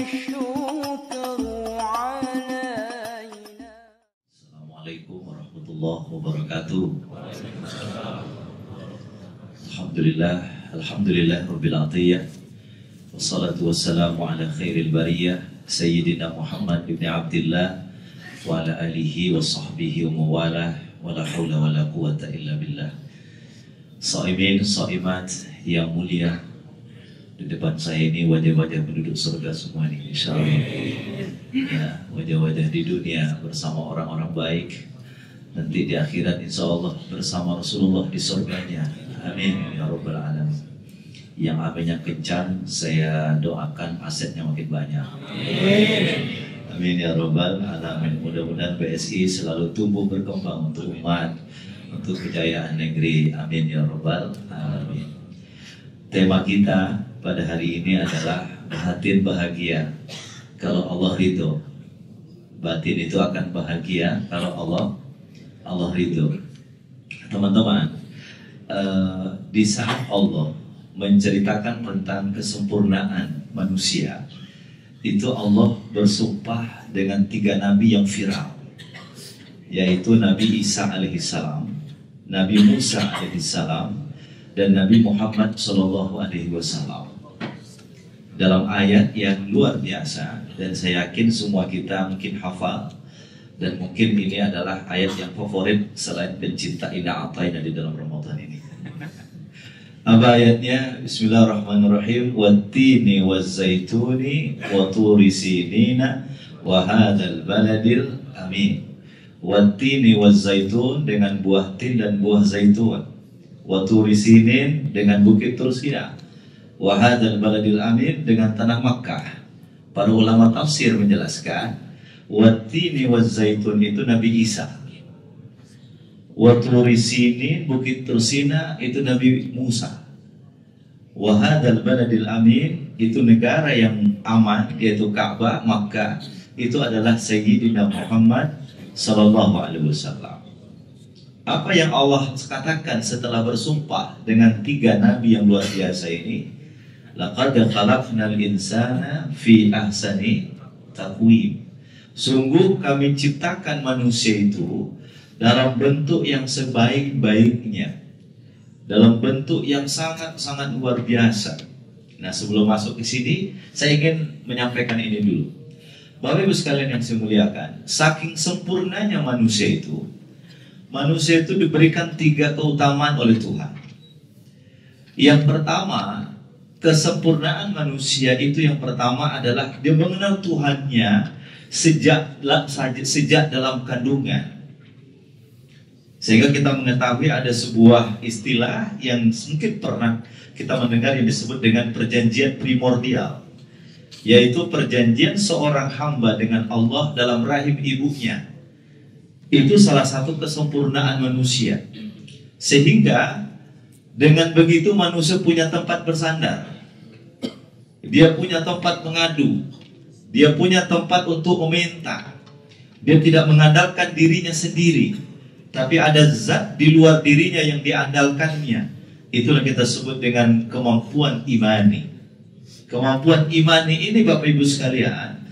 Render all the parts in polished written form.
Assalamualaikum warahmatullahi wabarakatuh. Alhamdulillah rabbil atiyah. Wassalatu wassalamu ala khairil bariyah Sayyidina Muhammad ibn Abdillah wa ala alihi wa sahbihi wa mawalah wa la hawla wa la quwata illa billah. Sa'imin, sa'imat yang mulia, di depan saya ini wajah-wajah penduduk surga semua ini, insyaallah. Ya, wajah-wajah di dunia bersama orang-orang baik, nanti di akhirat insyaallah bersama Rasulullah di surganya. Amin ya rabbal alamin. Yang aminnya kencang, saya doakan asetnya makin banyak. Amin ya rabbal alamin. Mudah-mudahan BSI selalu tumbuh berkembang untuk umat, untuk kejayaan negeri. Amin ya rabbal alamin. Tema kita pada hari ini adalah batin bahagia kalau Allah ridho. Batin itu akan bahagia kalau Allah ridho. Teman-teman, di saat Allah menceritakan tentang kesempurnaan manusia, itu Allah bersumpah dengan 3 nabi yang viral, yaitu Nabi Isa alaihissalam, Nabi Musa alaihissalam, dan Nabi Muhammad SAW. Dalam ayat yang luar biasa, dan saya yakin semua kita mungkin hafal, dan mungkin ini adalah ayat yang favorit selain pencinta Inna Atayna di dalam Ramadan ini. Apa ayatnya? Bismillahirrahmanirrahim. Wattini wazzaituni wa turi sinina wa hadzal baladil amin. Wattini wazzaitun, dengan buah tin dan buah zaitun. Wa turi sinin, dengan bukit Tursina. Wa hadzal baladil amin, dengan tanah Makkah. Para ulama tafsir menjelaskan wattini wazzaitun itu Nabi Isa. Wa turi sinin, bukit Tursina, itu Nabi Musa. Wa hadzal baladil amin, itu negara yang aman, yaitu Ka'bah, Makkah, itu adalah Sayyidina Muhammad sallallahu alaihi wasallam. Apa yang Allah katakan setelah bersumpah dengan 3 nabi yang luar biasa ini? Laqad khalaqnal insana fi ahsani taqwim. Sungguh kami ciptakan manusia itu dalam bentuk yang sebaik-baiknya, dalam bentuk yang sangat-sangat luar biasa. Nah, sebelum masuk ke sini, saya ingin menyampaikan ini dulu. Bapak Ibu sekalian yang saya muliakan, saking sempurnanya manusia itu diberikan 3 keutamaan oleh Tuhan. Yang pertama, kesempurnaan manusia itu yang pertama adalah dia mengenal Tuhannya sejak dalam kandungan. Sehingga kita mengetahui ada sebuah istilah yang mungkin pernah kita mendengar yang disebut dengan perjanjian primordial, yaitu perjanjian seorang hamba dengan Allah dalam rahim ibunya. Itu salah satu kesempurnaan manusia. Sehingga dengan begitu manusia punya tempat bersandar, dia punya tempat mengadu, dia punya tempat untuk meminta. Dia tidak mengandalkan dirinya sendiri, tapi ada zat di luar dirinya yang diandalkannya. Itulah kita sebut dengan kemampuan imani. Kemampuan imani ini Bapak Ibu sekalian,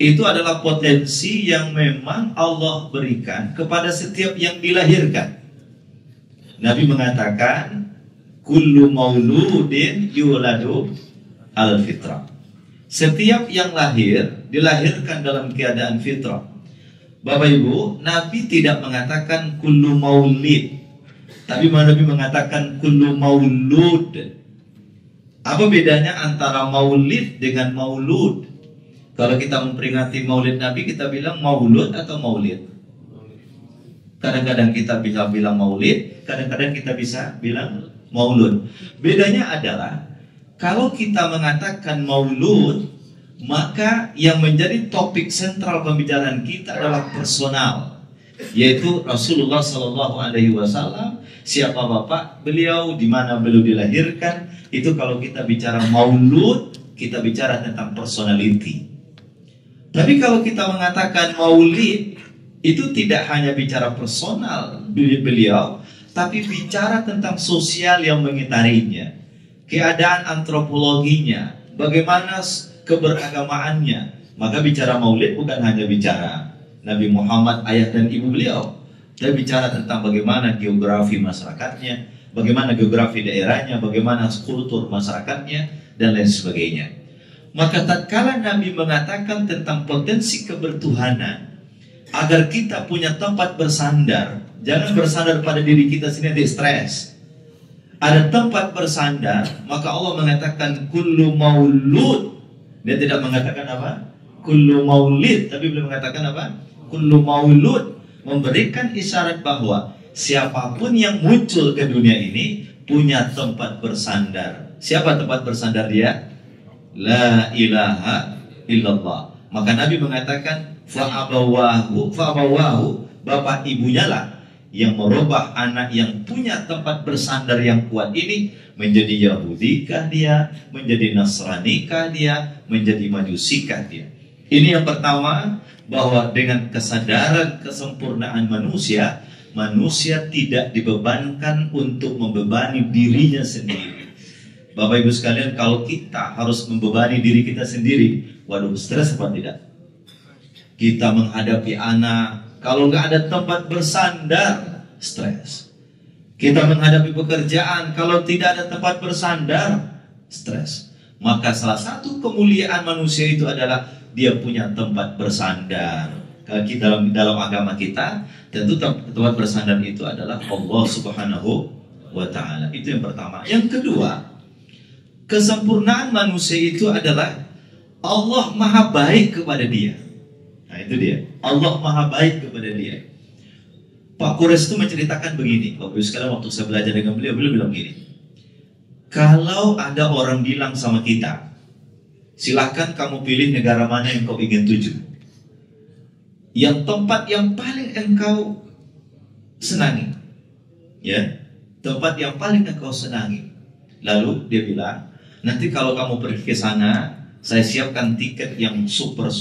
itu adalah potensi yang memang Allah berikan kepada setiap yang dilahirkan. Nabi mengatakan, kullu mauludin yuladu al-fitrah. Setiap yang lahir, dilahirkan dalam keadaan fitrah. Bapak Ibu, Nabi tidak mengatakan kullu maulid, tapi Nabi mengatakan kullu maulud. Apa bedanya antara maulid dengan maulud? Kalau kita memperingati maulid Nabi, kita bilang maulud atau maulid? Kadang-kadang kita bisa bilang maulid, kadang-kadang kita bisa bilang maulud. Bedanya adalah, kalau kita mengatakan maulud, maka yang menjadi topik sentral pembicaraan kita adalah personal, yaitu Rasulullah SAW. Siapa bapak beliau, di mana beliau dilahirkan. Itu kalau kita bicara maulud, kita bicara tentang personality. Tapi kalau kita mengatakan maulid, itu tidak hanya bicara personal beliau, tapi bicara tentang sosial yang mengitarinya, keadaan antropologinya, bagaimana keberagamaannya. Maka bicara maulid bukan hanya bicara Nabi Muhammad, ayah dan ibu beliau. Dia bicara tentang bagaimana geografi masyarakatnya, bagaimana geografi daerahnya, bagaimana kultur masyarakatnya, dan lain sebagainya. Maka tatkala Nabi mengatakan tentang potensi kebertuhanan, agar kita punya tempat bersandar, jangan bersandar pada diri kita sendiri, stres. Ada tempat bersandar, maka Allah mengatakan kullu maulud. Dia tidak mengatakan apa? Kullu maulid, tapi beliau mengatakan apa? Kullu maulud, memberikan isyarat bahwa siapapun yang muncul ke dunia ini punya tempat bersandar. Siapa tempat bersandar dia? La ilaha illallah. Maka Nabi mengatakan fa'abawahu, bapak ibunya lah yang merubah anak yang punya tempat bersandar yang kuat ini menjadi Yahudikah dia, menjadi Nasranikah dia, menjadi Majusikah dia. Ini yang pertama, bahwa dengan kesadaran kesempurnaan manusia, manusia tidak dibebankan untuk membebani dirinya sendiri. Bapak Ibu sekalian, kalau kita harus membebani diri kita sendiri, waduh, stres apa tidak? Kita menghadapi anak, kalau nggak ada tempat bersandar, stres. Kita menghadapi pekerjaan, kalau tidak ada tempat bersandar, stres. Maka salah satu kemuliaan manusia itu adalah dia punya tempat bersandar. Kalau kita dalam agama kita, tentu tempat bersandar itu adalah Allah Subhanahu wa Ta'ala. Itu yang pertama. Yang kedua, kesempurnaan manusia itu adalah Allah Maha Baik kepada dia. Nah, itu dia. Allah Maha Baik kepada dia. Pak Quraisy itu menceritakan begini. Waktu sekarang waktu saya belajar dengan beliau bilang gini. Kalau ada orang bilang sama kita, silakan kamu pilih negara mana yang kau ingin tuju, yang tempat yang paling engkau senangi, ya, tempat yang paling engkau senangi. Lalu dia bilang, nanti kalau kamu pergi ke sana, saya siapkan tiket yang super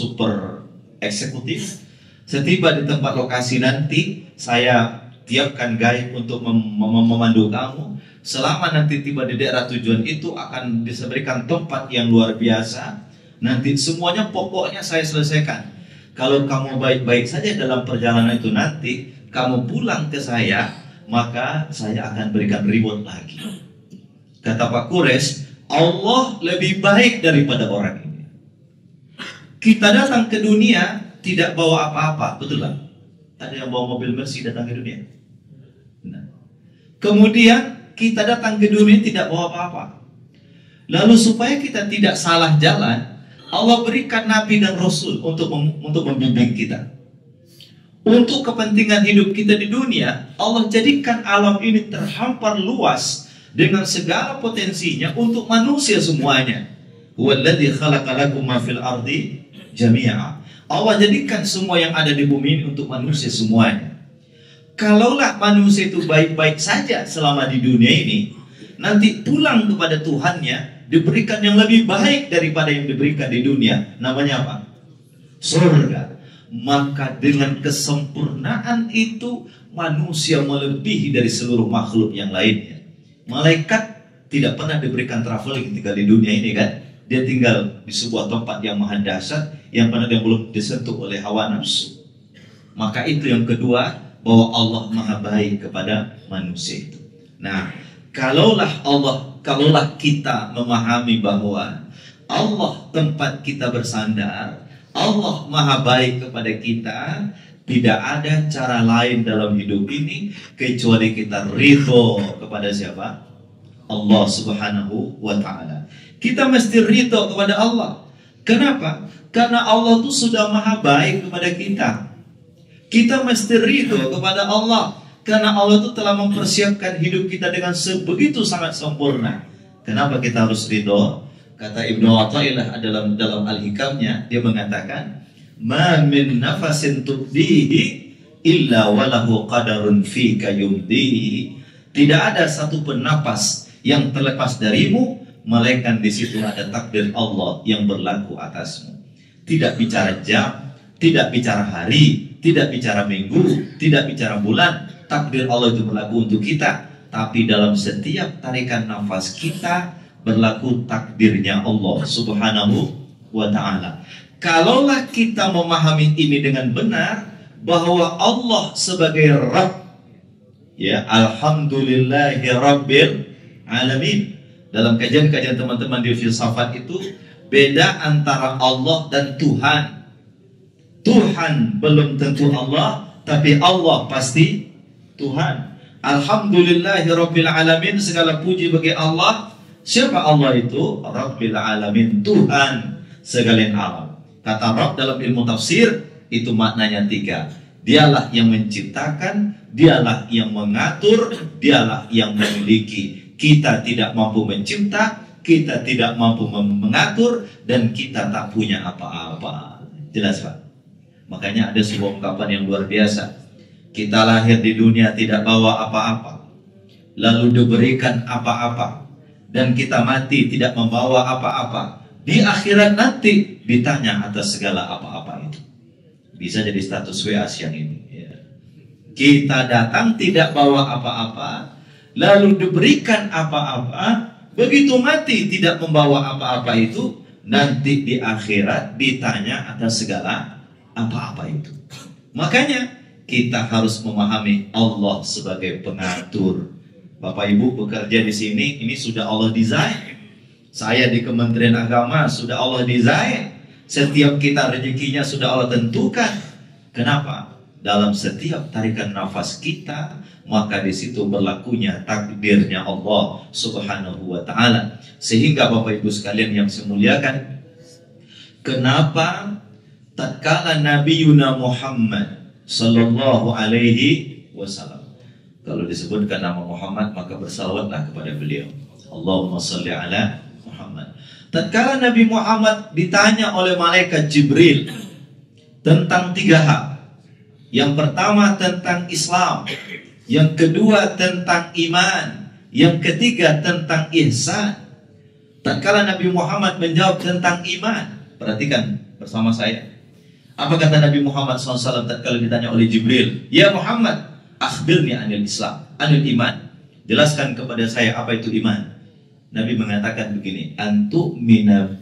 eksekutif. Setiba di tempat lokasi nanti, saya tiapkan guide untuk memandu kamu. Selama nanti tiba di daerah tujuan itu akan diberikan tempat yang luar biasa. Nanti semuanya pokoknya saya selesaikan. Kalau kamu baik-baik saja dalam perjalanan itu, nanti kamu pulang ke saya, maka saya akan berikan reward lagi. Kata Pak Quraisy, Allah lebih baik daripada orang ini. Kita datang ke dunia tidak bawa apa-apa, betul lah. Ada yang bawa mobil Mercy datang ke dunia. Nah. Kemudian kita datang ke dunia tidak bawa apa-apa. Lalu supaya kita tidak salah jalan, Allah berikan Nabi dan Rasul untuk membimbing kita. Untuk kepentingan hidup kita di dunia, Allah jadikan alam ini terhampar luas dengan segala potensinya untuk manusia semuanya. Huwallazi khalaqa lakum ma fil ardi jami'a. Allah jadikan semua yang ada di bumi ini untuk manusia semuanya. Kalaulah manusia itu baik-baik saja selama di dunia ini, nanti pulang kepada Tuhannya diberikan yang lebih baik daripada yang diberikan di dunia. Namanya apa? Surga. Maka dengan kesempurnaan itu manusia melebihi dari seluruh makhluk yang lainnya. Malaikat tidak pernah diberikan traveling ketika di dunia ini kan. Dia tinggal di sebuah tempat yang maha dahsyat yang belum disentuh oleh hawa nafsu. Maka itu yang kedua, bahwa Allah Maha Baik kepada manusia itu. Nah, kalaulah kita memahami bahwa Allah tempat kita bersandar, Allah Maha Baik kepada kita, tidak ada cara lain dalam hidup ini kecuali kita ridho kepada siapa? Allah Subhanahu wa Ta'ala. Kita mesti ridho kepada Allah. Kenapa? Karena Allah itu sudah Maha Baik kepada kita. Kita mesti ridho kepada Allah karena Allah itu telah mempersiapkan hidup kita dengan sebegitu sangat sempurna. Kenapa kita harus ridho? Kata Ibnu Athaillah dalam Al-Hikamnya, dia mengatakan, "Ma min nafasin tubdihi illa walahu qadarun fika yumdihi." Tidak ada satu pun napas yang terlepas darimu, melainkan di situ ada takdir Allah yang berlaku atasmu. Tidak bicara jam, tidak bicara hari, tidak bicara minggu, tidak bicara bulan. Takdir Allah itu berlaku untuk kita. Tapi dalam setiap tarikan nafas kita berlaku takdirnya Allah Subhanahu wa ta'ala. Kalaulah kita memahami ini dengan benar, bahwa Allah sebagai Rabb, ya, alhamdulillahi rabbil alamin. Dalam kajian-kajian teman-teman di filsafat itu beda antara Allah dan Tuhan. Tuhan belum tentu Allah, tapi Allah pasti Tuhan. Alhamdulillahi rabbil alamin, segala puji bagi Allah. Siapa Allah itu? Rabbil alamin, Tuhan segala alam. Kata Rabb dalam ilmu tafsir itu maknanya 3. Dialah yang menciptakan, dialah yang mengatur, dialah yang memiliki. Kita tidak mampu mencipta, kita tidak mampu mengatur, dan kita tak punya apa-apa. Jelas Pak? Makanya ada sebuah ungkapan yang luar biasa. Kita lahir di dunia tidak bawa apa-apa, lalu diberikan apa-apa, dan kita mati tidak membawa apa-apa. Di akhirat nanti ditanya atas segala apa-apa itu. Bisa jadi status WA siang ini, ya. Kita datang tidak bawa apa-apa, lalu diberikan apa-apa, begitu mati tidak membawa apa-apa itu, nanti di akhirat ditanya atas segala apa-apa itu. Makanya kita harus memahami Allah sebagai pengatur. Bapak Ibu bekerja di sini, ini sudah Allah desain. Saya di Kementerian Agama sudah Allah desain. Setiap kita rezekinya sudah Allah tentukan. Kenapa? Dalam setiap tarikan nafas kita, maka di situ berlakunya takdirnya Allah Subhanahu wa ta'ala. Sehingga Bapak Ibu sekalian yang saya muliakan, kenapa tatkala Nabi Yuna Muhammad sallallahu alaihi wasallam, kalau disebutkan nama Muhammad maka bersalawatlah kepada beliau. Allahumma salli ala Muhammad. Tatkala Nabi Muhammad ditanya oleh malaikat Jibril tentang 3 hal. Yang pertama tentang Islam, yang kedua tentang iman, yang ketiga tentang ihsan. Tatkala Nabi Muhammad menjawab tentang iman, perhatikan bersama saya. Apa kata Nabi Muhammad SAW tatkala ditanya oleh Jibril? Ya Muhammad, akhbirni anil Islam, anil iman. Jelaskan kepada saya apa itu iman. Nabi mengatakan begini, antu'mina,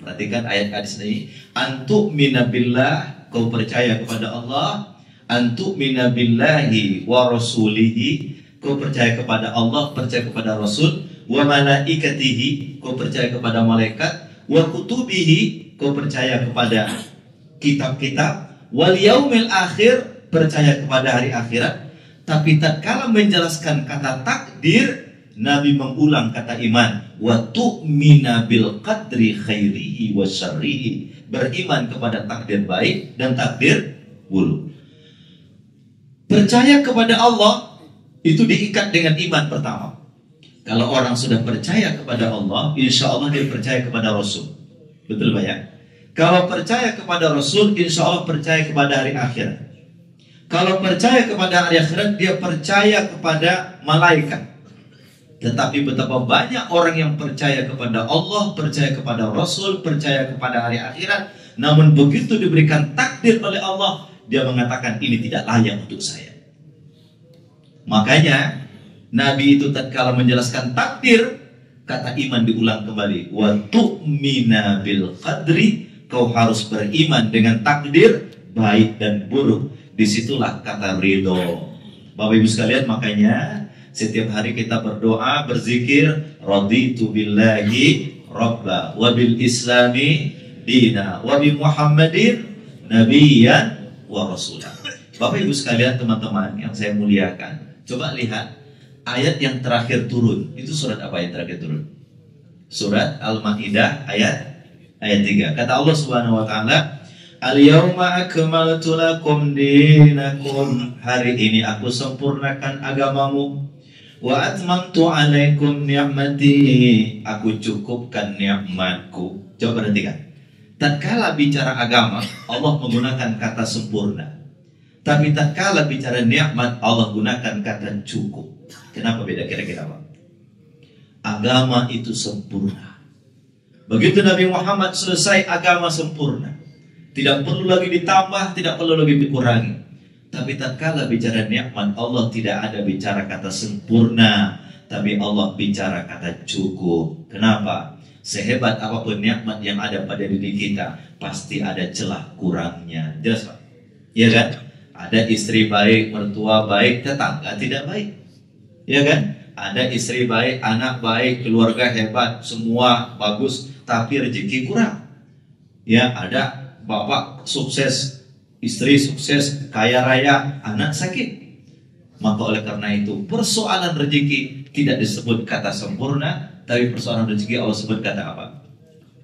perhatikan ayat hadis ini, antu'mina billah, kau percaya kepada Allah, antu'mina billahi wa rasulihi, kau percaya kepada Allah, percaya kepada Rasul, wa malaikatihi, kau percaya kepada malaikat, wa kutubihi, kau percaya kepada kitab-kitab, wal yaumil akhir, percaya kepada hari akhirat. Tapi tatkala menjelaskan kata takdir, Nabi mengulang kata iman, wa tu'mina bil qadri khairihi wa syarrihi, beriman kepada takdir baik dan takdir buruk. Percaya kepada Allah itu diikat dengan iman pertama. Kalau orang sudah percaya kepada Allah, insya Allah dia percaya kepada Rasul. Betul Pak ya? Kalau percaya kepada Rasul, insya Allah percaya kepada hari akhirat. Kalau percaya kepada hari akhirat, dia percaya kepada malaikat. Tetapi betapa banyak orang yang percaya kepada Allah, percaya kepada Rasul, percaya kepada hari akhirat, namun begitu diberikan takdir oleh Allah, dia mengatakan ini tidak layak untuk saya. Makanya Nabi itu tatkala menjelaskan takdir, kata iman diulang kembali, wa tu'mina bil qadri, kau harus beriman dengan takdir baik dan buruk. Disitulah kata ridho. Bapak Ibu sekalian, makanya setiap hari kita berdoa, berzikir, raditu billahi rabba wa bil islami dina wa bi Muhammadin nabiyyan wa rasulah. Bapak Ibu sekalian, teman-teman yang saya muliakan, coba lihat ayat yang terakhir turun. Itu surat apa yang terakhir turun? Surat Al-Maidah ayat 3. Kata Allah Subhanahu wa taala, al-yawma akmaltu lakum dinakum, hari ini aku sempurnakan agamamu, wa atmamtu alaikum ni'mati, aku cukupkan nikmatku. Coba perhatikan. Tatkala bicara agama, Allah menggunakan kata sempurna. Tapi tatkala bicara nikmat, Allah gunakan kata cukup. Kenapa beda kira-kira Pak? Agama itu sempurna. Begitu Nabi Muhammad selesai, agama sempurna. Tidak perlu lagi ditambah, tidak perlu lagi dikurangi. Tapi tatkala bicara nikmat, Allah tidak ada bicara kata sempurna, tapi Allah bicara kata cukup. Kenapa? Sehebat apapun nikmat yang ada pada diri kita, pasti ada celah kurangnya. Jelas Pak? Ya kan? Ada istri baik, mertua baik, tetangga tidak baik. Ya kan? Ada istri baik, anak baik, keluarga hebat, semua bagus, tapi rezeki kurang. Ya, ada bapak sukses, istri sukses, kaya raya, anak sakit. Maka oleh karena itu, persoalan rezeki tidak disebut kata sempurna, tapi persoalan rezeki Allah sebut kata apa?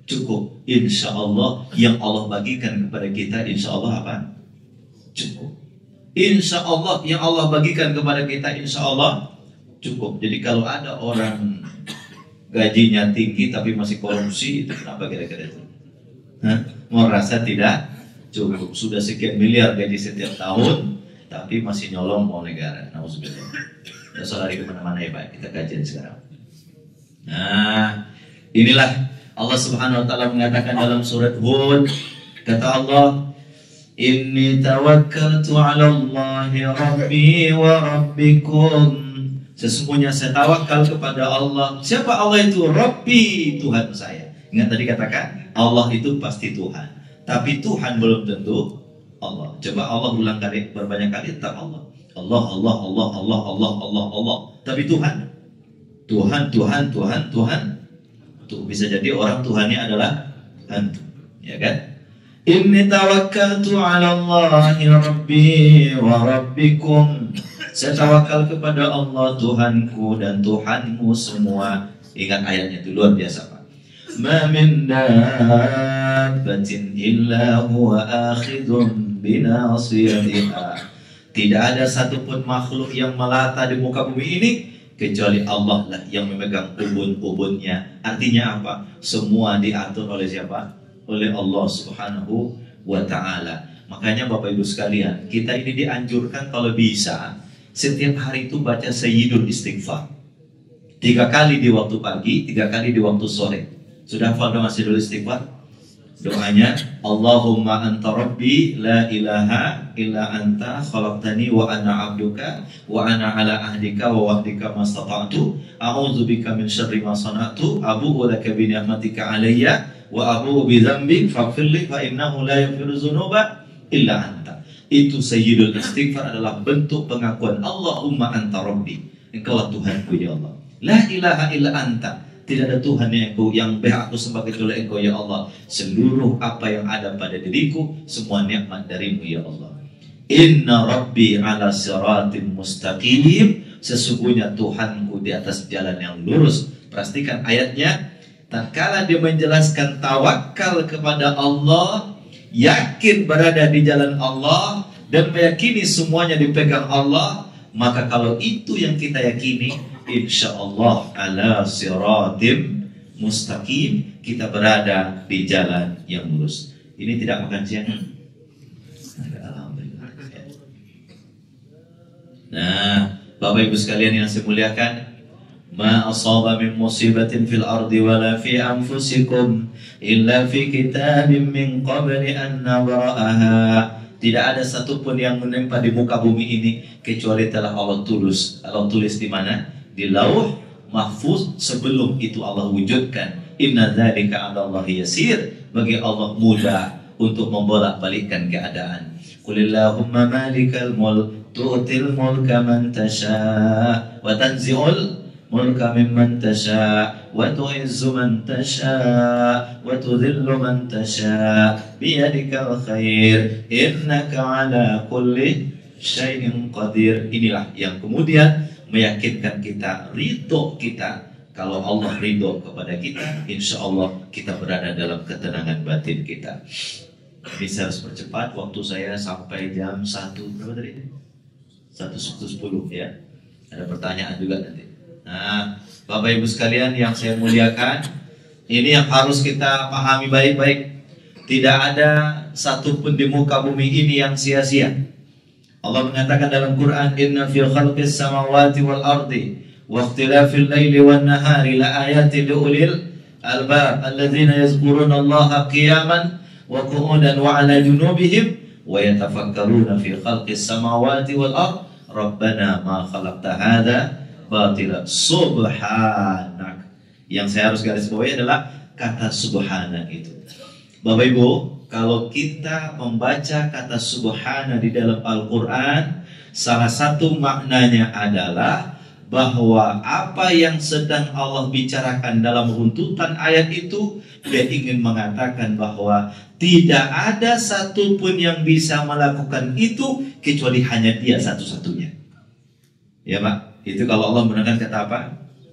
Cukup. Insya Allah yang Allah bagikan kepada kita, insya Allah apa? Cukup. Insya Allah yang Allah bagikan kepada kita, insya Allah cukup. Jadi kalau ada orang gajinya tinggi tapi masih korupsi, itu kenapa kira-kira itu? Mau rasa tidak cukup. Sudah sekian miliar gaji setiap tahun, tapi masih nyolong mau negara. Nauzubillah. Ya saudari kemana-mana ya Pak, kita kajian sekarang. Nah, inilah Allah Subhanahu wa taala mengatakan dalam surat Hud, kata Allah, "Inni tawakkaltu 'ala Allahi rabbi wa rabbikum." Sesungguhnya saya tawakal kepada Allah. Siapa Allah itu? Rabbi, Tuhan saya. Ingat tadi katakan Allah itu pasti Tuhan, tapi Tuhan belum tentu Allah. Coba Allah ulang kali berbanyak kali tetap Allah. Allah, Allah, Allah, Allah, Allah, Allah, Allah. Tapi Tuhan, Tuhan, Tuhan, Tuhan, Tuhan. Tuh bisa jadi orang Tuhannya adalah hantu, ya kan? Inni tawakkaltu 'ala Allahi rabbi wa rabbikum. Saya tawakal kepada Allah Tuhanku dan Tuhanmu semua. Ingat ayatnya itu luar biasa Pak. Ma min dabbatin illa huwa akhidun binasiyatiha. Tidak ada satupun makhluk yang melata di muka bumi ini kecuali Allah lah yang memegang ubun-ubunnya. Artinya apa? Semua diatur oleh siapa? Oleh Allah Subhanahu wa ta'ala. Makanya Bapak Ibu sekalian, kita ini dianjurkan kalau bisa setiap hari itu baca Sayyidul Istighfar 3 kali di waktu pagi, 3 kali di waktu sore. Sudah hafal doa Sayyidul Istighfar? Doanya, Allahumma anta rabbi la ilaha illa anta khalaqtani wa ana abduka wa ana ala ahdika wa wa'dika mastata'tu a'udzubika min syarri ma sana'tu abu'u laka bi ni'matika alayya wa abu'u bi dzambi faghfirli fa innahu la yaghfiru dzunuba illa anta. Itu Sayyidul Istighfar adalah bentuk pengakuan Allahumma anta rabbi, engkaulah Tuhanku ya Allah. La ilaha illa anta, tidak ada Tuhan yang berhak aku sembah kecuali Engkau ya Allah. Seluruh apa yang ada pada diriku semua nikmat darimu ya Allah. Inna rabbi ala siratim mustaqim. Sesungguhnya Tuhanku di atas jalan yang lurus. Pastikan ayatnya. Tatkala dia menjelaskan tawakal kepada Allah, yakin berada di jalan Allah, dan meyakini semuanya dipegang Allah, maka kalau itu yang kita yakini, insya Allah ala siratim mustaqim, kita berada di jalan yang lurus. Ini tidak makan siang. Alhamdulillah. Nah, Bapak Ibu sekalian yang saya muliakan, ma asaba min musibatin fil ardi wala fi anfusikum illa fi kitabim min qabli an nabra'aha. Tidak ada satupun yang menimpa di muka bumi ini kecuali telah Allah tulis. Allah tulis di mana? Di Lauh Mahfuz. Sebelum itu Allah wujudkan. Inna dzalika 'ala Allahi yasir. Bagi Allah mudah untuk membolak-balikkan keadaan. Qulillahumma malikal mulk tu'til mulka man tasha' wa tanzi'ul mulka mimman tasha' wa tu'izzu man tasha' wa tudhillu man tasha' biyadikal khair innaka 'ala kulli syai'in qadir. Inilah yang kemudian meyakinkan kita, ridho kita. Kalau Allah ridho kepada kita, insya Allah kita berada dalam ketenangan batin kita. Ini saya harus percepat, waktu saya sampai jam 1 berapa tadi? 1:10 ya. Ada pertanyaan juga nanti. Nah, Bapak Ibu sekalian yang saya muliakan, ini yang harus kita pahami baik-baik. Tidak ada satupun di muka bumi ini yang sia-sia. Allah mengatakan dalam Quran, inna fi khalqis samawati wal ardi wa ikhtilafil laili wan nahari la ayatin li ulil albab alladzina yazkuruna Allaha qiyaman wa qu'udan wa 'ala junubihim wa yatafakkaruna fi khalqis samawati wal ard rabbana ma khalaqta hadza batila subhanak. Yang saya harus garis bawahi adalah kata subhana itu. Bapak Ibu, kalau kita membaca kata subhana di dalam Al-Quran, salah satu maknanya adalah bahwa apa yang sedang Allah bicarakan dalam runtutan ayat itu, dia ingin mengatakan bahwa tidak ada satupun yang bisa melakukan itu kecuali hanya dia satu-satunya. Ya Pak, itu kalau Allah menggunakan kata apa?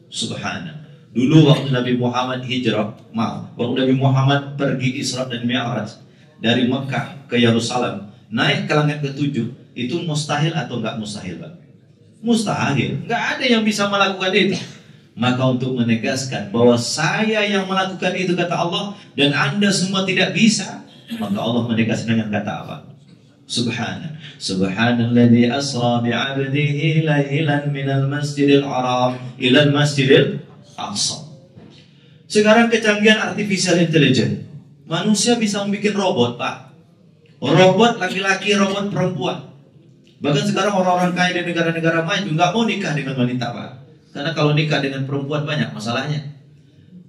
Subhana. Dulu waktu Nabi Muhammad waktu Nabi Muhammad pergi Isra dan Mi'raj dari Mekah ke Yerusalem, naik ke langit ke-7, itu mustahil atau enggak mustahil, Pak? Mustahil, enggak ada yang bisa melakukan itu. Maka untuk menegaskan bahwa saya yang melakukan itu kata Allah dan Anda semua tidak bisa, maka Allah menegaskan dengan kata apa? Subhana. Subhanalladzi asra bi'abdihi lailan minal masjidil haram ilal masjidil aqsa. Sekarang kecanggihan artificial intelligence. Manusia bisa membuat robot, Pak. Robot laki-laki, robot perempuan. Bahkan sekarang orang-orang kaya di negara-negara maju nggak mau nikah dengan wanita, Pak. Karena kalau nikah dengan perempuan banyak masalahnya.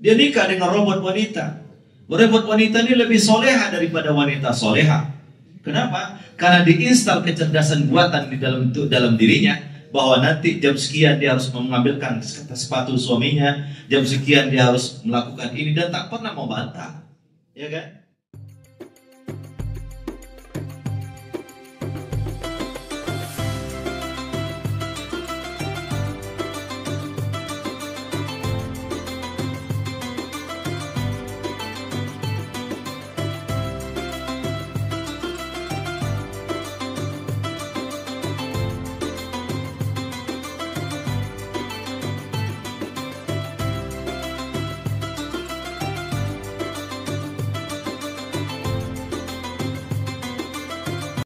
Dia nikah dengan robot wanita. Robot wanita ini lebih soleha daripada wanita soleha. Kenapa? Karena diinstal kecerdasan buatan di dalam dirinya, bahwa nanti jam sekian dia harus mengambilkan sepatu suaminya, jam sekian dia harus melakukan ini, dan tak pernah membantah, ya kan?